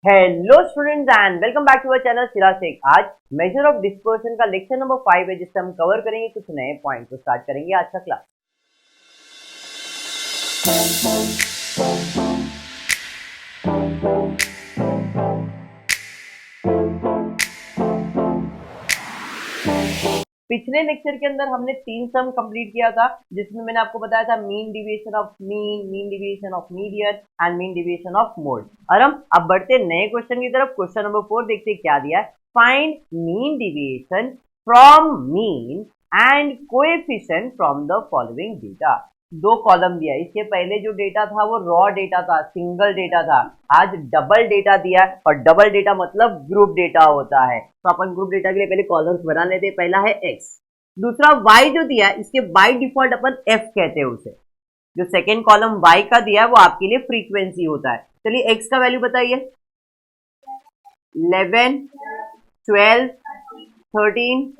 Hello students and welcome back to our channel Sira Shaikh. आज measure of dispersion का lecture number 5 है, जिससे हम कवर करेंगे कुछ नए पॉइंट। तो स्टार्ट करेंगे आज का क्लास। पिछले लेक्चर के अंदर हमने 3 सम कंप्लीट किया था, जिसमें मैंने आपको बताया था mean deviation of mean deviation of median and mean deviation of mode. और हम अब बढ़ते नए क्वेश्चन की तरफ। क्वेश्चन नंबर 4 देखते क्या दिया है। Find mean deviation from mean and coefficient from the following data. 2 column दिया। इसके पहले जो डेटा था वो रॉ डेटा था, सिंगल डेटा था। आज डबल डेटा दिया है, और डबल डेटा मतलब ग्रुप डेटा होता है। तो अपन ग्रुप डेटा के लिए पहले कॉलम्स बना लेते हैं। पहला है x, दूसरा y जो दिया है, इसके बाय डिफॉल्ट अपन f कहते हैं उसे। जो सेकेंड कॉलम y का दिया है वो आपके लिए फ्रीक्वेंसी होता है। चलिए x का वैल्यू बताइए। 11, 12, 13,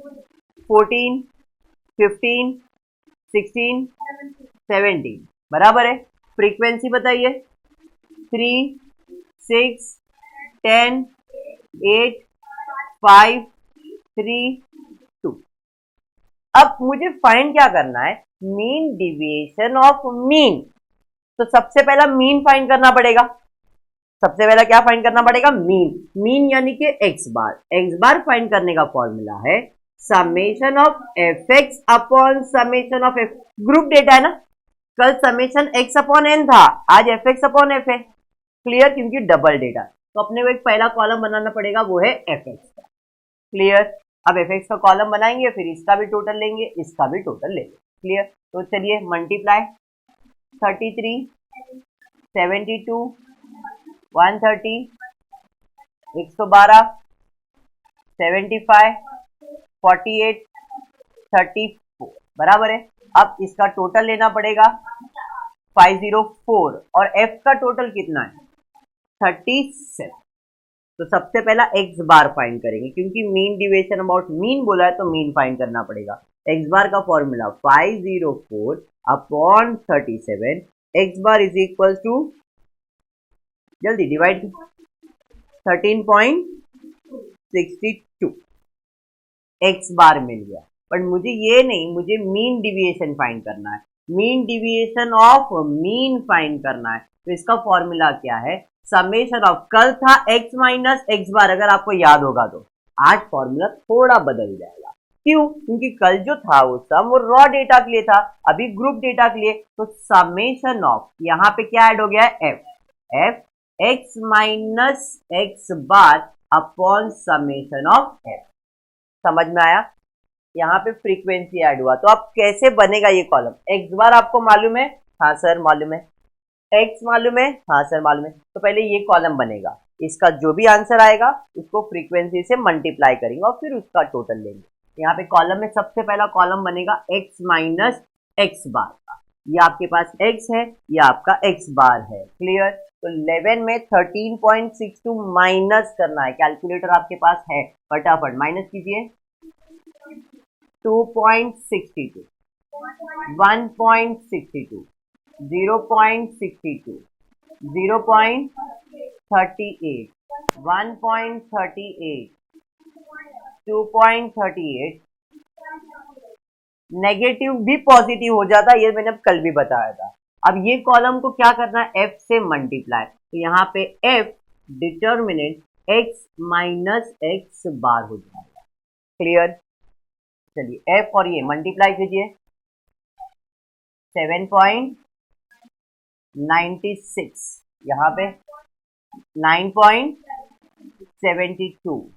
14, 15, 16, 17 बराबर है। फ्रीक्वेंसी बताइए। 3, 6, 10, 8, 5, 3, 2। अब मुझे फाइंड क्या करना है, मीन डिविएशन ऑफ मीन। तो सबसे पहला मीन फाइंड करना पड़ेगा। सबसे पहला क्या फाइंड करना पड़ेगा, मीन यानी कि एक्स बार फाइंड करने का फॉर्मूला है summation of F x upon summation of F. Group data है ना, कल समेशन एक्स अपॉन एन था, आज एफ एक्स अपॉन एफ है। क्लियर, क्योंकि डबल डेटा। तो अपने को एक पहला कॉलम बनाना पड़ेगा, वो है एफ एक्स का। क्लियर। अब एफ एक्स का कॉलम बनाएंगे, फिर इसका भी टोटल लेंगे, इसका भी टोटल लेंगे। क्लियर। तो चलिए मल्टीप्लाई 33, 72, 130, 112, 75, 48, 34 बराबर है। अब इसका टोटल लेना पड़ेगा 504, और एफ का टोटल कितना है 37। तो सबसे पहला एक्स बार फाइंड करेंगे, क्योंकि मीन डिविएशन अबाउट मीन बोला है तो मीन फाइंड करना पड़ेगा। एक्स बार का formula 504 upon 37। X bar is equal to, जल्दी डिवाइड, 13.62 एक्स बार मिल गया। बट मुझे ये नहीं, मुझे मीन डिविएशन फाइंड करना है। Mean deviation of mean find करना है। तो इसका फॉर्मूला क्या है, समेशन ऑफ, कल था x माइनस एक्स बार, अगर आपको याद होगा तो। आज फॉर्मूला थोड़ा बदल जाएगा। क्यों? क्योंकि कल जो था वो सम वो रॉ डेटा के लिए था, अभी ग्रुप डेटा के लिए। तो समेशन ऑफ, यहाँ पे क्या ऐड हो गया है, F X minus X bar upon summation of F. समझ में आया? यहाँ पे फ्रीक्वेंसी ऐड हुआ। तो अब कैसे बनेगा ये कॉलम। एक्स बार आपको मालूम है? हाँ सर मालूम है। एक्स मालूम है? हाँ सर मालूम है। तो पहले ये कॉलम बनेगा, इसका जो भी आंसर आएगा उसको फ्रीक्वेंसी से मल्टीप्लाई करेंगे और फिर उसका टोटल लेंगे। यहाँ पे कॉलम में सबसे पहला कॉलम बनेगा एक्स माइनस एक्स बार का। ये आपके पास एक्स है, ये आपका एक्स बार है। क्लियर। तो 11 में 13.62 माइनस करना है। कैलकुलेटर आपके पास है, फटाफट माइनस कीजिए। 2.62, 1.62, 0.62, 0.38, 1.38, 2.38। नेगेटिव भी पॉजिटिव हो जाता है, ये मैंने कल भी बताया था। अब ये कॉलम को क्या करना है, एफ से मल्टीप्लाई। तो यहाँ पे F determinant X minus X bar हो जाएगा। क्लियर। चलिए एफ और ये मल्टीप्लाई कीजिए। 7.96, यहाँ पे 9.72,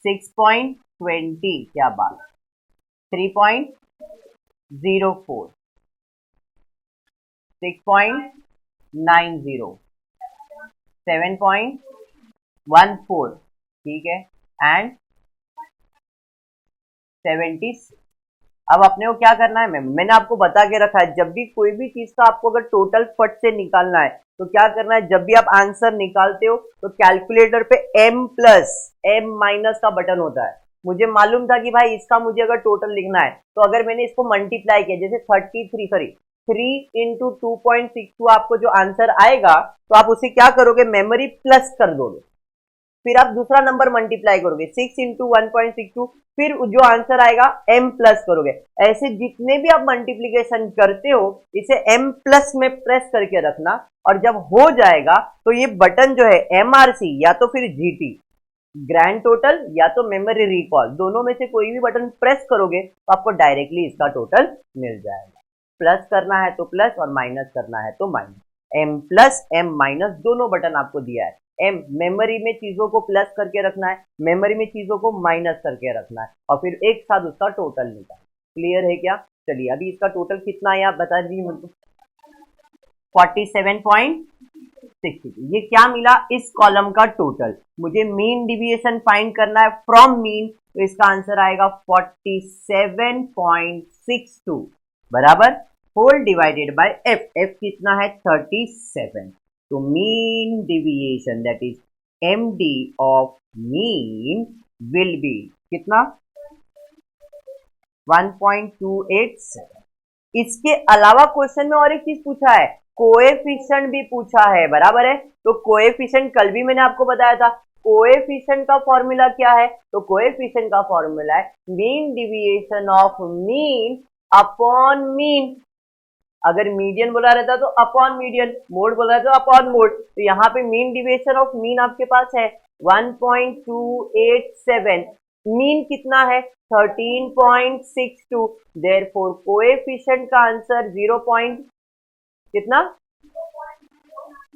6.20, क्या बात, 3.04, 6.90, 7.14, ठीक है, एंड 76। अब अपने को क्या करना है, मैंने आपको बता के रखा है, जब भी कोई भी चीज का आपको अगर टोटल फट से निकालना है तो क्या करना है, जब भी आप आंसर निकालते हो तो कैलकुलेटर पे m प्लस m माइनस का बटन होता है। मुझे मालूम था कि भाई इसका मुझे अगर टोटल लिखना है तो अगर मैंने इसको मल्टीप्लाई किया, जैसे 3 × 2.62 आपको जो आंसर आएगा, तो आप उसे क्या करोगे, मेमोरी प्लस कर दोगे, फिर आप दूसरा नंबर मल्टीप्लाई करोगे 6 × 1.62, फिर जो आंसर आएगा m प्लस करोगे। ऐसे जितने भी आप मल्टीप्लीकेशन करते हो इसे m प्लस में प्रेस करके रखना, और जब हो जाएगा तो ये बटन जो है MRC या तो फिर GT ग्रैंड टोटल या तो मेमोरी रिकॉल, दोनों में से कोई भी बटन प्रेस करोगे तो आपको डायरेक्टली इसका टोटल मिल जाएगा। प्लस करना है तो प्लस और माइनस करना है तो minus, m plus m minus दोनों बटन आपको दिया है। m मेमोरी में चीजों को प्लस करके रखना है, मेमोरी में चीजों को माइनस करके रखना है, और फिर एक साथ उसका टोटल निकालना। क्लियर है क्या? चलिए अभी इसका टोटल कितना है आप बता दीजिए मुझको। 47.62। ये क्या मिला, इस कॉलम का टोटल। मुझे मीन डिविएशन फाइंड करना है फ्रॉम मीन, तो इसका आंसर आएगा 47.62 बराबर whole divided by f। f कितना है 37। तो mean deviation that is MD of mean will be कितना 1.287। इसके अलावा क्वेश्चन में और एक चीज पूछा है, कोएफिशिएंट भी पूछा है, बराबर है। तो कोएफिशिएंट कल भी मैंने आपको बताया था, कोएफिशिएंट का फॉर्मूला क्या है, तो कोएफिशिएंट का फॉर्मूला है mean deviation of mean upon mean. अगर मीडियन बोला रहता तो अपॉन मीडियन, मोड बोला रहता तो अपॉन मोड। तो यहाँ पे मीन डिविएशन ऑफ मीन आपके पास है 1.287, मीन कितना है 13.62, देयरफॉर कोएफिशिएंट का आंसर 0. कितना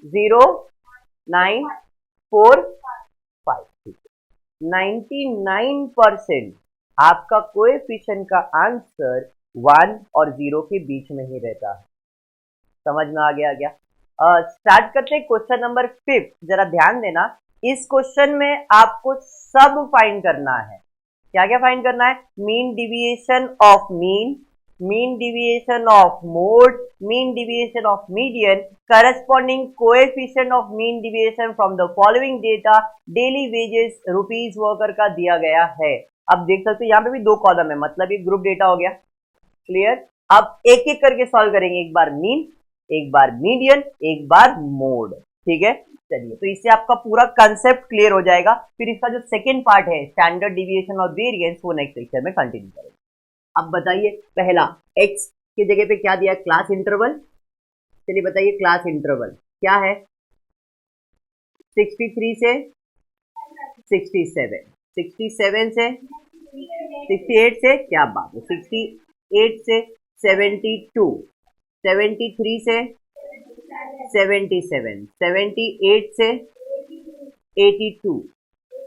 0.945। 99% आपका कोएफिशिएंट का आंसर 1 और 0 के बीच में ही रहता है। समझ में आ गया क्या? स्टार्ट करते हैं क्वेश्चन नंबर 5। जरा ध्यान देना, इस क्वेश्चन में आपको सब फाइंड करना है। क्या क्या फाइंड करना है? Mean deviation of mean, mean deviation of mode, mean deviation of median, corresponding coefficient of mean deviation from the following data, daily wages rupees worker का दिया गया है। अब देख सकते हो यहाँ पे भी 2 कॉलम है, मतलब ये ग्रुप डेटा हो गया। क्लियर? अब एक एक करके सॉल्व करेंगे, एक बार मीन, एक बार मीडियन, एक बार मोड। ठीक है, चलिए, तो इससे आपका पूरा कंसेप्ट क्लियर हो जाएगा। फिर इसका जो सेकंड पार्ट है स्टैंडर्ड डिविएशन और वेरिएंस, वो नेक्स्ट लेक्चर में कंटिन्यू करेंगे। अब बताइए, पहला x की जगह पे क्या दिया, क्लास इंटरवल। चलिए बताइए क्लास इंटरवल क्या है, 63 से 67, 67 से 68 से, क्या बात है, 68 से 72, 73 से 77, 78 से 82,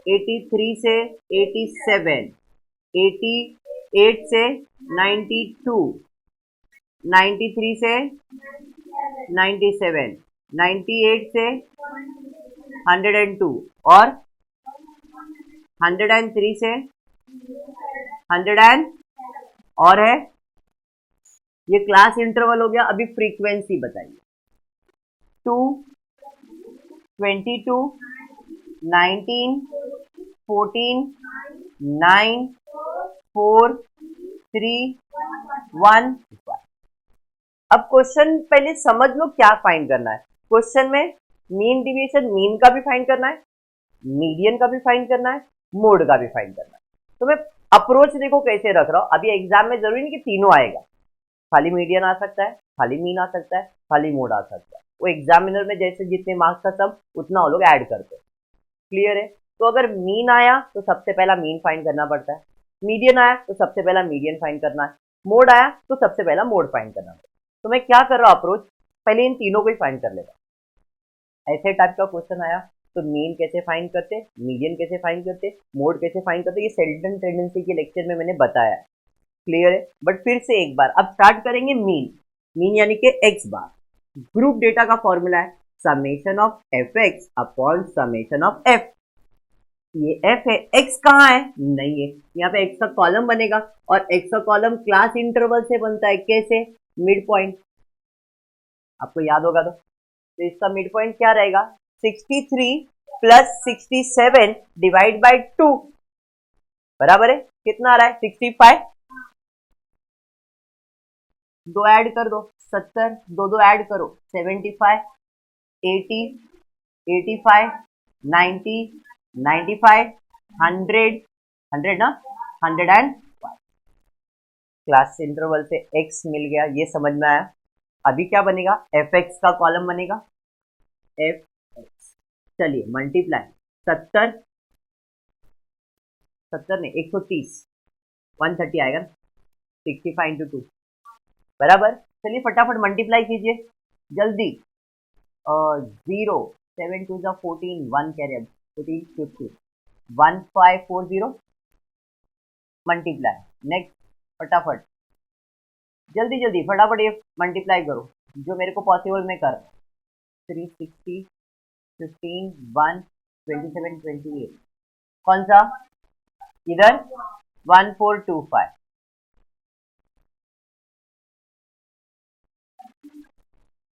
83 से 87, 88 से 92, 93 से 97, 98 से 102 और 103 से 100 और है। ये क्लास इंटरवल हो गया। अभी फ्रीक्वेंसी बताइए, 2, 22, 19, 14, 9, 4, 3, 1। अब क्वेश्चन पहले समझ लो क्या फाइंड करना है। क्वेश्चन में मीन डिविएशन, मीन का भी फाइंड करना है, मीडियन का भी फाइंड करना है, मोड का भी फाइंड करना है। तो मैं अप्रोच देखो कैसे रख रहा हूं। अभी एग्जाम में जरूरी नहीं कि तीनों आएगा, खाली मीडियन आ सकता है, खाली मीन आ सकता है, खाली मोड आ सकता है। वो एग्जामिनर में जैसे जितने मार्क्स का सम उतना वो लोग ऐड करते हैं। क्लियर है? तो अगर मीन आया तो सबसे पहला मीन फाइंड करना पड़ता है, मीडियन आया तो सबसे पहला मीडियन फाइंड करना है, मोड आया तो सबसे पहला मोड फाइंड करना है। तो मैं क्या कर रहा हूं, अप्रोच पहले इन तीनों को ही फाइंड कर लेगा। ऐसे टाइप का क्वेश्चन आया तो मीन कैसे फाइंड करते, मीडियन कैसे फाइंड करते, मोड कैसे फाइंड करते, ये सेल्टन टेंडेंसी के लेक्चर में मैंने बताया है। क्लियर है? बट फिर से एक बार अब स्टार्ट करेंगे मीन। मीन यानी कि एक्स बार। ग्रुप डेटा का फॉर्मूला है summation of F x upon summation of F. ये एफ है, एक्स कहाँ है, नहीं है, यहाँ पे एक्स का कॉलम बनेगा और एक्स का कॉलम क्लास इंटरवल से बनता है। कैसे? मिड पॉइंट, आपको याद होगा तो इसका मिड पॉइंट क्या रहेगा, 63 प्लस 67 डिवाइड बाई 2 बराबर है कितना आ रहा है, 65। दो ऐड कर दो, 70, दो दो ऐड करो, 75, 80, 85, 90, 95, 100, 100 ना, 105। क्लास इंटरवल से x मिल गया, ये समझ में आया। अभी क्या बनेगा, fx का कॉलम बनेगा, fx। चलिए मल्टीप्लाई, 70, 70 नहीं 130, 130 आएगा ना, 65 इंटू 2 बराबर। चलिए फटाफट मल्टीप्लाई कीजिए जल्दी। 0, 7 to the 14, 1 carry, 14, 15, 1540 multiply. Next फटाफट, जल्दी जल्दी फटाफट ये मल्टीप्लाई करो जो मेरे को पॉसिबल में कर। 360, 15, 1, 27, 28, कौन सा इधर, 1425,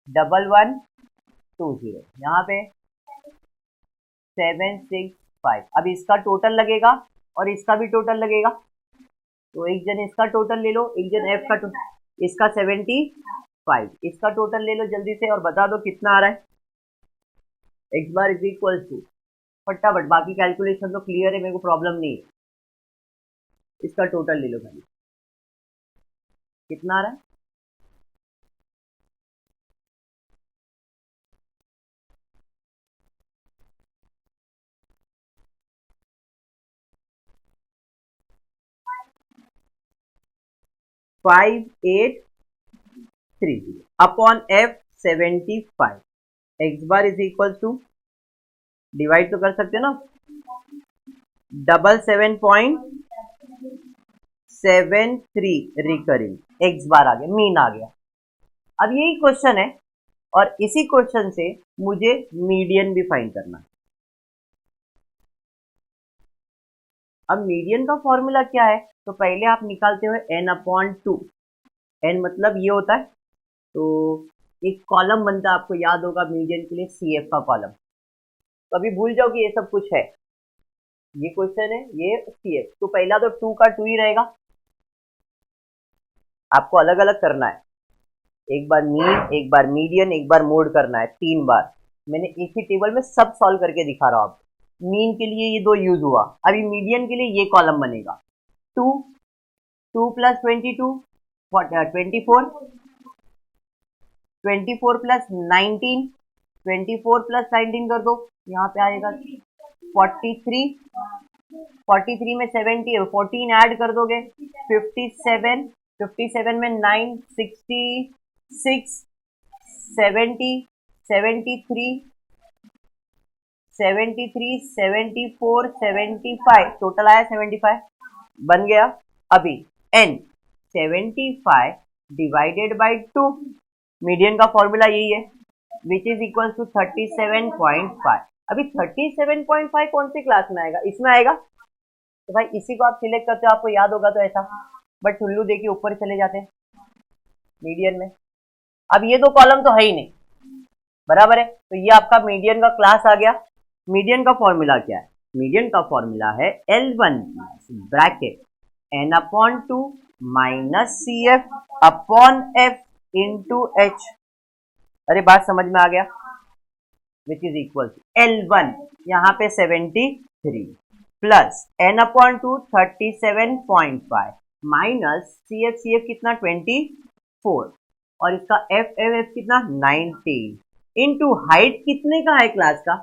डबल 120, यहाँ पे 765। अब इसका टोटल लगेगा और इसका भी टोटल लगेगा, तो एक जन इसका टोटल ले लो, एक जन एफ का टोटल, इसका 75, इसका टोटल ले लो जल्दी से और बता दो कितना आ रहा है। X bar is equal to, फटाफट, बाकी कैलकुलेशन तो क्लियर है, मेरे को प्रॉब्लम नहीं है। इसका टोटल ले लो खाली, कितना आ रहा है, five 830 upon F 75। X bar is equal to, divide तो कर सकते हो ना, 77.73 रिकरिंग, एक्स बार आ गया, मीन आ गया। अब यही क्वेश्चन है और इसी क्वेश्चन से मुझे मीडियन भी फाइंड करना है। अब मीडियन का फॉर्मूला क्या है, तो पहले आप निकालते हो n/2, n मतलब ये होता है, तो एक कॉलम बनता है, आपको याद होगा मीडियन के लिए CF का कॉलम। तो अभी भूल जाओ कि ये सब कुछ है, ये क्वेश्चन है, ये CF, तो पहला तो 2 का 2 ही रहेगा, आपको अलग अलग करना है, एक बार मीन, एक बार मीडियन, एक बार मोड करना है, 3 बार। मैंने एक ही टेबल में सब सॉल्व करके दिखा रहा हूं आपको। मीन के लिए ये 2 यूज हुआ, अभी मीडियन के लिए ये कॉलम बनेगा, 2, 2 प्लस 22, 24, 24 प्लस 19, 24 प्लस 19 कर दो, यहाँ पे आएगा 43, 43 में 70, 14 ऐड कर दोगे, 57, 57 में 9, 66, 70, 73, 73, 74, 75, टोटल आया 75, बन गया। अभी n 75 डिवाइडेड बाई 2, मीडियन का फॉर्मूला यही है, विच इज इक्वल टू 37.5। अभी 37.5 कौन सी क्लास में आएगा, इसमें आएगा, तो भाई इसी को आप सिलेक्ट करते हो, आपको याद होगा तो ऐसा, बट टुल्लू देखिए ऊपर चले जाते हैं मीडियन में। अब ये 2 कॉलम तो है ही नहीं, बराबर है, तो ये आपका मीडियन का क्लास आ गया। मीडियन का फॉर्मूला क्या है, मीडियन का फॉर्मूला है L1 bracket n/2 minus CF upon F into H। अरे बात समझ में आ गया, which is equal to L1 यहाँ पे 73 प्लस n/2 37.5 माइनस CF कितना 24 और इसका F कितना 19 इंटू हाइट कितने का है क्लास का,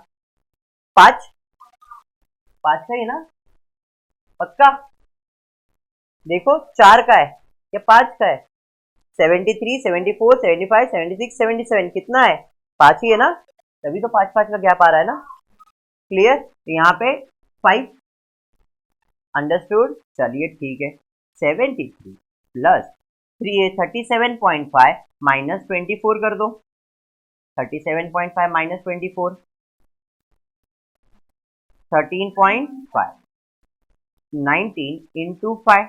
5 का ही ना, पक्का देखो 4 का है या 5 का है, 73, 74, 75, 76, 77 कितना है, 5 ही है ना, तभी तो 5 का गैप आ रहा है ना, क्लियर। तो यहाँ पे 5 अंडरस्टूड, चलिए ठीक है, 73 प्लस 37.5 माइनस 24 कर दो, 37.5 माइनस 24, 13.5, 19 इंटू 5,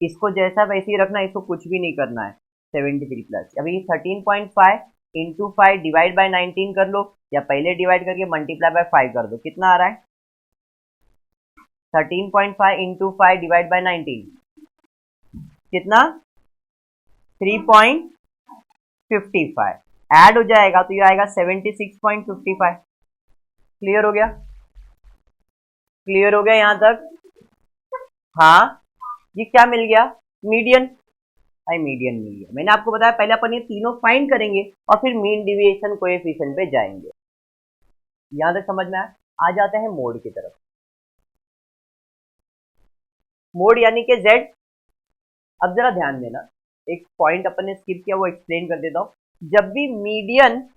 इसको जैसा वैसे ही रखना, इसको कुछ भी नहीं करना है, 73 प्लस, अभी 13.5 इंटू 5 डिवाइड बाय 19 कर लो, या पहले डिवाइड करके मल्टीप्लाई बाय 5 कर दो, कितना आ रहा है, 13.5 इंटू 5 डिवाइड बाय 19 कितना 3.55 ऐड हो जाएगा तो ये आएगा 76.55। क्लियर हो गया? क्लियर हो गया यहां तक? हाँ, ये क्या मिल गया? मीडियन। भाई मीडियन मिल गया। मैंने आपको बताया पहले अपन ये तीनों फाइंड करेंगे और फिर मीन डिविएशन कोएफिशिएंट पे जाएंगे। यहां तक समझ में आया? आ जाते हैं मोड की तरफ। मोड यानी कि जेड। अब जरा ध्यान देना, एक पॉइंट अपन ने स्किप किया वो एक्सप्लेन कर देता हूं। जब भी मीडियन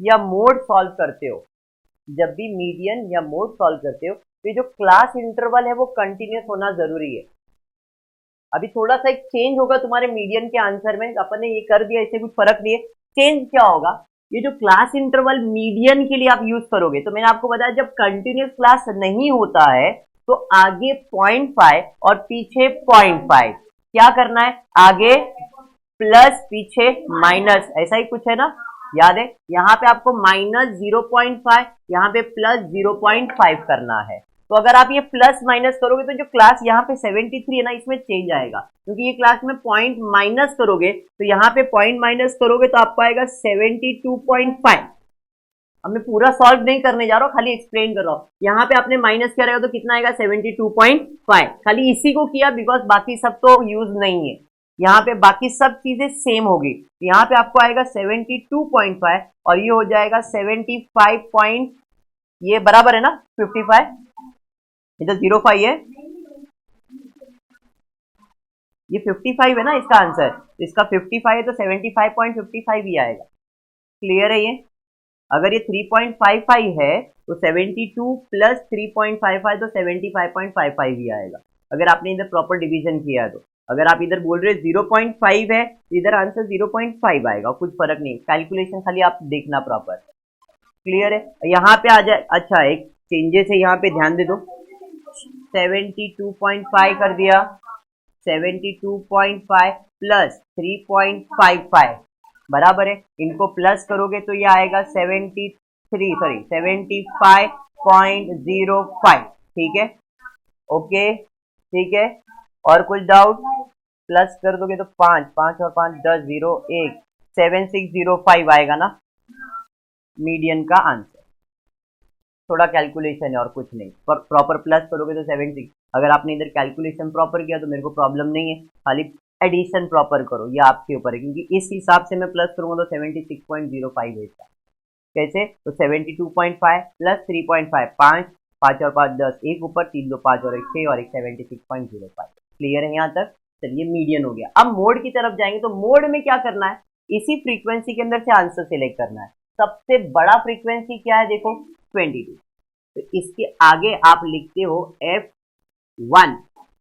या मोड सॉल्व करते हो, जब भी मीडियन या मोड सॉल्व करते हो तो ये जो क्लास इंटरवल है वो कंटिन्यूस होना जरूरी है। अभी थोड़ा सा एक चेंज होगा तुम्हारे मीडियन के आंसर में, अपन ने ये कर दिया, इससे कुछ फर्क नहीं है। चेंज क्या होगा? ये जो क्लास इंटरवल मीडियन के लिए आप यूज करोगे, तो मैंने आपको बताया जब कंटिन्यूस क्लास नहीं होता है तो आगे 0.5 और पीछे 0.5 क्या करना है? आगे प्लस पीछे माइनस, ऐसा ही कुछ है ना, याद है? यहाँ पे आपको माइनस 0.5, यहाँ पे प्लस 0.5 करना है। तो अगर आप ये प्लस माइनस करोगे तो जो क्लास यहाँ पे 73 है ना, इसमें चेंज आएगा, क्योंकि ये क्लास में पॉइंट माइनस करोगे तो यहाँ पे पॉइंट माइनस करोगे तो आपको आएगा 72.5। अब मैं पूरा सॉल्व नहीं करने जा रहा हूँ, खाली एक्सप्लेन कर रहा हूँ। यहाँ पे आपने माइनस किया रहेगा तो कितना आएगा? 72.5। खाली इसी को किया बिकॉज बाकी सब तो यूज नहीं है, यहाँ पे बाकी सब चीजें सेम होगी। यहाँ पे आपको आएगा 72.5 और ये हो जाएगा 75 पॉइंट, ये बराबर है ना 55, इधर 05 है, ये 55 है ना इसका आंसर, इसका 55 है तो 75.55 ही आएगा। क्लियर है ये? अगर ये 3.55 है तो 72 प्लस 3.55 तो 75.55 ही आएगा, अगर आपने इधर प्रॉपर डिवीजन किया है तो। अगर आप इधर बोल रहे 0.5 है तो इधर आंसर 0.5 आएगा, कुछ फर्क नहीं, कैलकुलेशन खाली आप देखना प्रॉपर। क्लियर है? यहाँ पे आ जाए। अच्छा, एक चेंजेस है यहाँ पे, ध्यान दे दो। 72.5 कर दिया, 72.5 प्लस 3.55 बराबर है, इनको प्लस करोगे तो ये आएगा 75.05। ठीक है? ओके, ठीक है। और कुछ डाउट? प्लस कर दोगे तो 5 5 और 5 10 0 1 7605 आएगा ना मीडियन का आंसर। थोड़ा कैलकुलेशन है और कुछ नहीं, पर प्रॉपर प्लस करोगे तो 76। अगर आपने इधर कैलकुलेशन प्रॉपर किया तो मेरे को प्रॉब्लम नहीं है, खाली एडिशन प्रॉपर करो, ये आपके ऊपर है, क्योंकि इस हिसाब से मैं प्लस करूंगा तो 76.05 है। कैसे? तो 72.5 प्लस 3.5, 5 5 और 5 10, एक ऊपर 3 2 5 और 1 6 और 1 76.05। क्लियर है यहाँ तक? चलिए, मीडियन हो गया। अब मोड की तरफ जाएंगे तो मोड में क्या करना है? इसी फ्रीक्वेंसी के अंदर से आंसर सिलेक्ट करना है। सबसे बड़ा फ्रीक्वेंसी क्या है? देखो 22, तो इसके आगे आप लिखते हो F1,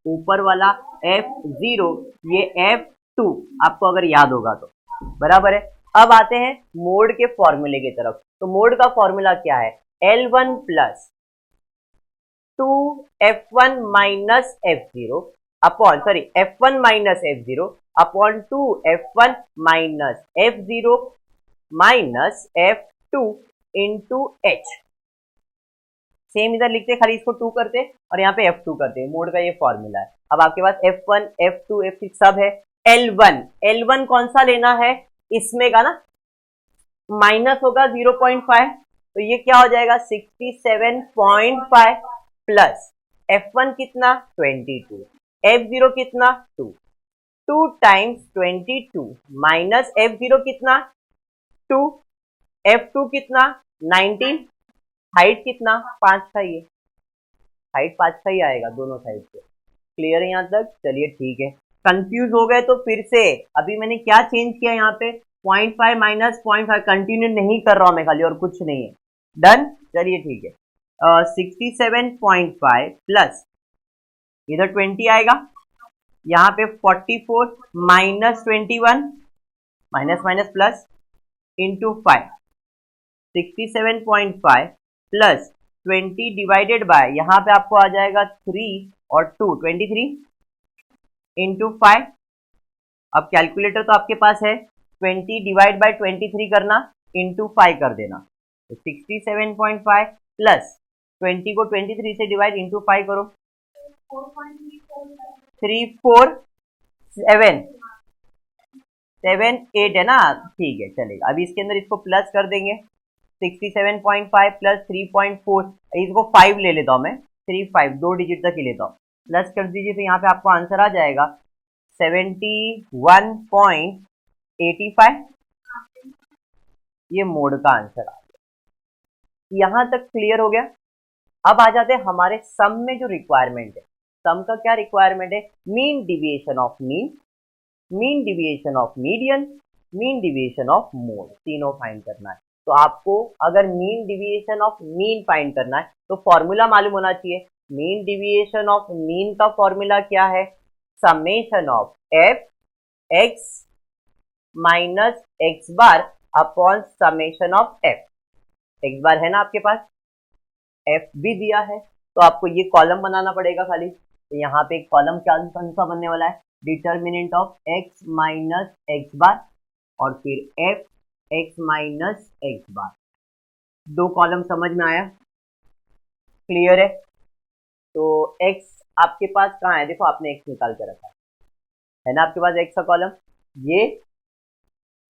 ऊपर वाला F0, ये F2, आपको अगर याद होगा तो बराबर है। अब आते हैं मोड के फॉर्मूले की तरफ। तो मोड का फॉर्मूला क्या है? L1 plus 2F1 minus F0 upon, sorry, F1 minus F0 upon 2F1 minus F0 minus F2 into H। Same इधर लिखते, खाली इसको 2 करते और यहाँ पे F2 करते। मोड का ये फॉर्मूला है। अब आपके पास F1 F2 F6 सब है। L1 कौन सा लेना है? इसमें का ना, माइनस होगा 0.5, तो ये क्या हो जाएगा? 67.5 प्लस F1 कितना? 22, F0 कितना? 2, 2 टाइम्स 22 माइनस F0 कितना? 2, F2 कितना? 19, हाइट कितना? 5 का, ये हाइट 5 का ही आएगा दोनों साइड से। क्लियर है यहाँ तक? चलिए ठीक है। कंफ्यूज हो गए तो फिर से, अभी मैंने क्या चेंज किया यहाँ पे? 0.5 माइनस 0.5, कंटिन्यू नहीं कर रहा हूं मैं खाली, और कुछ नहीं है। डन? चलिए ठीक है। 67.5 प्लस इधर 20 आएगा, यहाँ पे 44 minus 21, minus minus plus into 5, 67.5 plus 20 divided by, यहाँ पे आपको आ जाएगा 3 और 2 23 इंटू 5। अब कैलकुलेटर तो आपके पास है, 20 डिवाइड बाय 23 करना, इंटू 5 कर देना, तो 67.5 प्लस 20 को 23 से डिवाइड इंटू 5 करो, 347 7 8 है ना, ठीक है चलेगा। अभी इसके अंदर इसको प्लस कर देंगे, 67.5 प्लस 3.4, इसको 5 ले लेता हूँ मैं, 35 2 डिजिट तक ही लेता हूँ, प्लस कर दीजिए तो यहाँ पे आपको आंसर आ जाएगा 71.85। ये मोड का आंसर आ गया। यहाँ तक क्लियर हो गया। अब आ जाते हैं हमारे सम में जो रिक्वायरमेंट है। सम का क्या रिक्वायरमेंट है? Mean deviation of mean, mean deviation of median, mean deviation of mode, तीनों फाइंड करना है। तो आपको अगर mean deviation of mean find करना है तो फॉर्मूला मालूम होना चाहिए। मीन डिविएशन ऑफ मीन का फॉर्मूला क्या है? Summation of F X minus X bar upon summation of F. X bar है ना आपके पास, एफ भी दिया है, तो आपको ये कॉलम बनाना पड़ेगा खाली। तो यहाँ पे एक कॉलम कौन सा बनने वाला है? Determinant of X minus X bar और फिर F X minus X bar. दो कॉलम समझ में आया? क्लियर है? तो एक्स आपके पास कहाँ है? देखो आपने एक्स निकाल के रखा है ना आपके पास एक्स का कॉलम। ये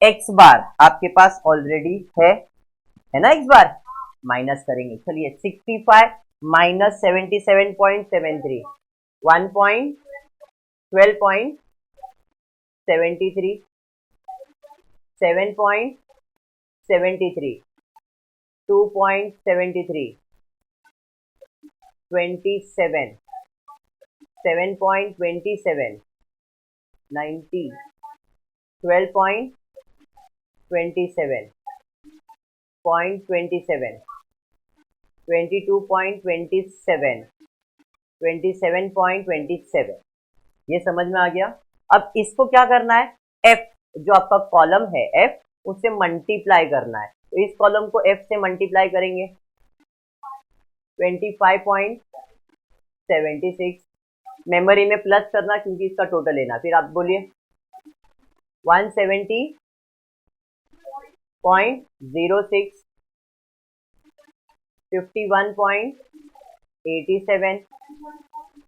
एक्स बार आपके पास ऑलरेडी है ना एक्स बार, माइनस करेंगे। चलिए 65 माइनस 77.73 1.12.73 7.73 2.73 27 7.27 90 12.27 0.27 22.27 27.27। ये समझ में आ गया। अब इसको क्या करना है? f जो आपका कॉलम है f उससे मल्टीप्लाई करना है। तो इस कॉलम को f से मल्टीप्लाई करेंगे 25.76, मेमोरी में प्लस करना क्योंकि इसका टोटल लेना। फिर आप बोलिए 170.06 51.87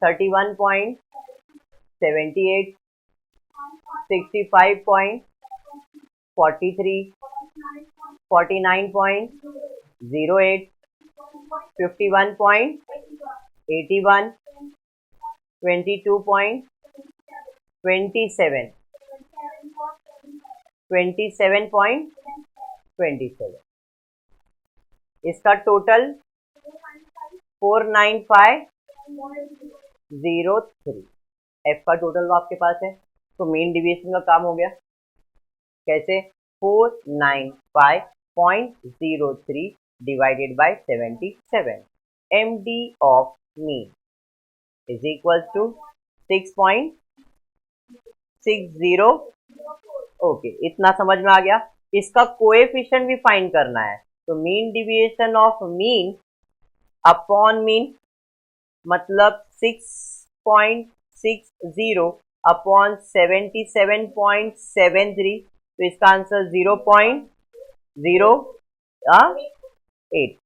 31.78 65.43 49.08 51.81 22.27 27.27। इसका टोटल 49503। एफ का टोटल आपके पास है, तो मेन डिविएशन का काम हो गया। कैसे? 495.03 divided by 77, MD of mean is equal to 6.60। Okay, इतना समझ में आ गया। इसका कोएफिशिएंट भी फाइंड करना है। तो mean deviation of mean upon mean मतलब 6.60 अपॉन 77.73, तो इसका आंसर 0.084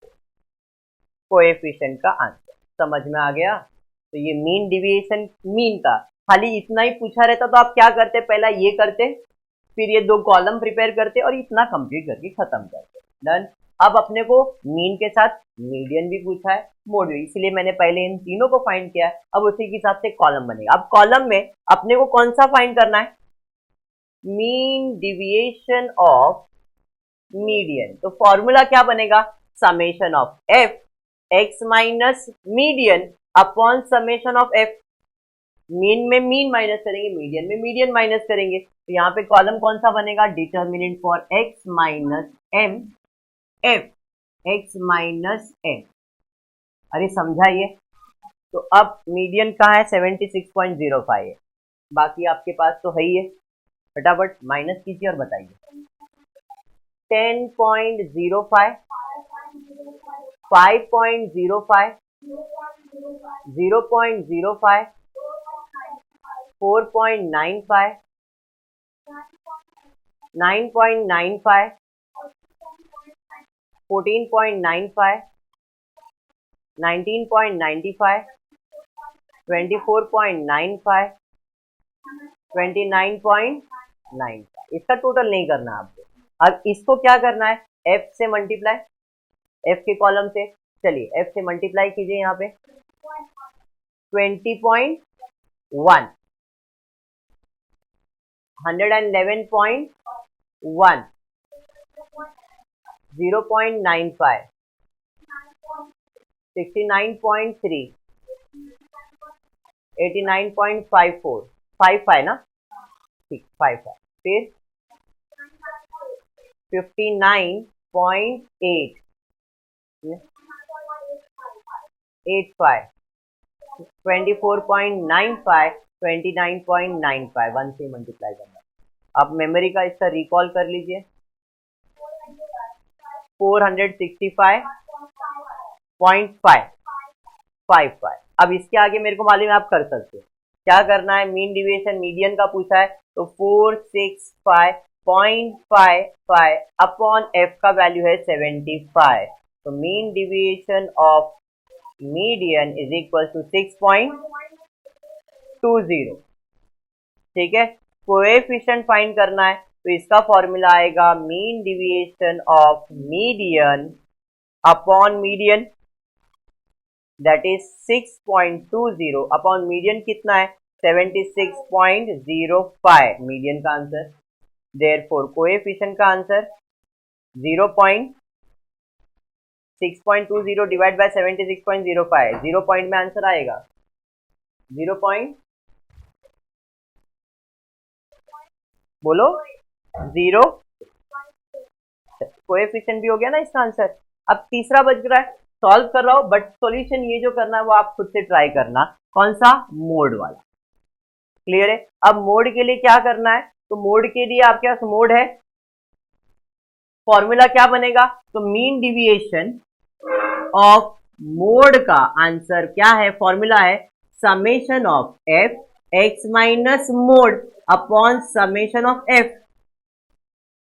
कोएफिशिएंट का आंसर। समझ में आ गया? तो ये मीन डिविएशन मीन का खाली इतना ही पूछा रहता तो आप क्या करते? पहला ये करते, फिर ये दो कॉलम प्रिपेयर करते और इतना कंप्लीट करके खत्म करते। डन। अब अपने को मीन के साथ मीडियन भी पूछा है, मोड भी, इसलिए मैंने पहले इन तीनों को फाइंड किया है। अब उसी के हिसाब से कॉलम बनेगा। अब कॉलम में अपने को कौन सा फाइंड करना है? Mean deviation of median. तो फॉर्मूला क्या बनेगा? Summation of F X minus median upon summation of F. Mean में मीन माइनस करेंगे, मीडियन में मीडियन माइनस करेंगे। तो यहाँ पे कॉलम कौन सा बनेगा? Determinant for X minus M F X minus M. अरे समझा ये? तो अब मीडियन कहाँ है? 76.05 है, बाकी आपके पास तो है ही है। फटाफट माइनस कीजिए और बताइए। 10.05 5.05 0.05 4.95 9.95 14.95 19.95 24.95 29.95 95। इसका टोटल नहीं करना आपको। अब इसको क्या करना है, f से मल्टीप्लाई, f के कॉलम से, चलिए f से मल्टीप्लाई कीजिए यहाँ पे 20.1 111.1 0.95 69.3 89.54 55 ना, ठीक 55, फिर 59.8 85 24.95 29.95 1 से मल्टीप्लाई करना। अब मेमोरी का इसका रिकॉल कर लीजिए 465.55। अब इसके आगे मेरे को मालूम है आप कर सकते हो, क्या करना है, मीन डिविएशन मीडियन का पूछा है तो 465.55 अपॉन एफ का वैल्यू है 75, तो mean deviation of median is equal to 6.20। ठीक है, कोएफिशिएंट फाइंड करना है तो इसका फॉर्मूला आएगा mean deviation of median upon median, that is 6.20 upon median कितना है 76.05, मीडियन का आंसर। देयरफॉर कोएफिशिएंट का आंसर 6.20 डिवाइड बाय 76.05, 0 पॉइंट में आंसर आएगा 0 पॉइंट, बोलो 0। कोएफिशिएंट भी हो गया ना इसका आंसर। अब तीसरा बच रहा है, सॉल्व कर रहा हूं बट सॉल्यूशन ये जो करना है वो आप खुद से ट्राई करना, कौन सा, मोड वाला। क्लियर है। अब मोड के लिए क्या करना है, तो मोड के लिए आपके पास मोड है, फॉर्मूला क्या बनेगा, तो मीन डिविएशन ऑफ मोड का आंसर क्या है, फॉर्मूला है summation of F X minus mode upon summation of F.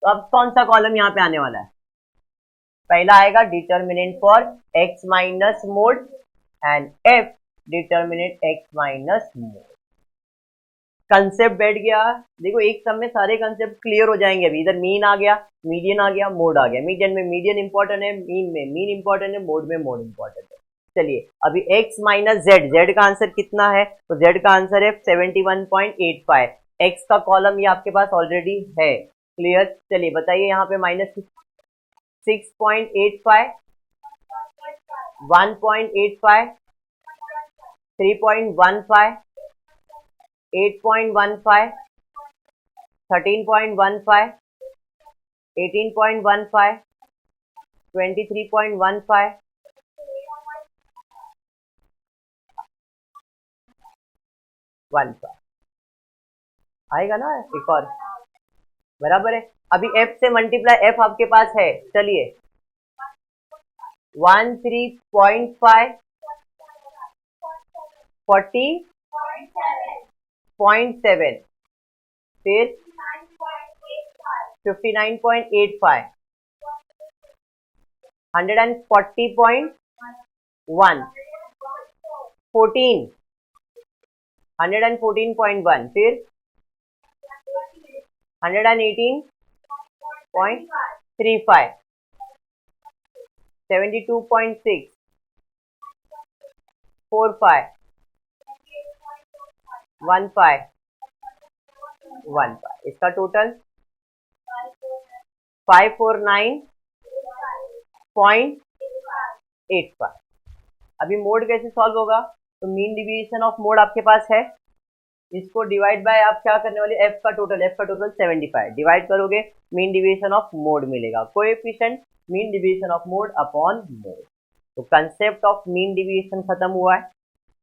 तो अब कौन सा कॉलम यहां पे आने वाला है, पहला आएगा determinant for X minus mode and F determinant X minus mode. Concept बैठ गया, देखो एक सम में सारे कंसेप्ट क्लियर हो जाएंगे। अभी इधर मीन आ गया, मीडियन आ गया, मोड आ गया। मीडियन में मीडियन इंपॉर्टेंट है, मीन में मीन इंपॉर्टेंट है, मोड में मोड इंपॉर्टेंट है। चलिए अभी x माइनस जेड, जेड का आंसर कितना है, तो जेड का आंसर है 71.85। x का कॉलम ये आपके पास ऑलरेडी है, क्लियर। चलिए बताइए यहाँ पे माइनस 6.85 1.85 3.15 8.15 13.15 18.15 23.15 15 आएगा ना, एक और बराबर है। अभी f से मल्टीप्लाई, f आपके पास है, चलिए 13.5 40.7 फिर 59.85 140.1 14 114.1 फिर 118.35 72.6 45 15 इसका टोटल 549.85। अभी मोड कैसे सॉल्व होगा, तो मीन डिवीजन ऑफ मोड आपके पास है, इसको डिवाइड बाय आप क्या करने वाले, f का टोटल 75 डिवाइड करोगे, मीन डिवीजन ऑफ मोड मिलेगा, coefficient mean division of mode upon mode. तो कंसेप्ट ऑफ मीन डिवीजन खत्म हुआ है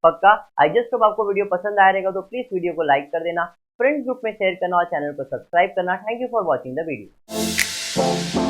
पक्का। आई जस्ट होप आपको वीडियो पसंद आया रहेगा, तो प्लीज वीडियो को लाइक कर देना, फ्रेंड्स ग्रुप में शेयर करना और चैनल को सब्सक्राइब करना। Thank you for watching the video.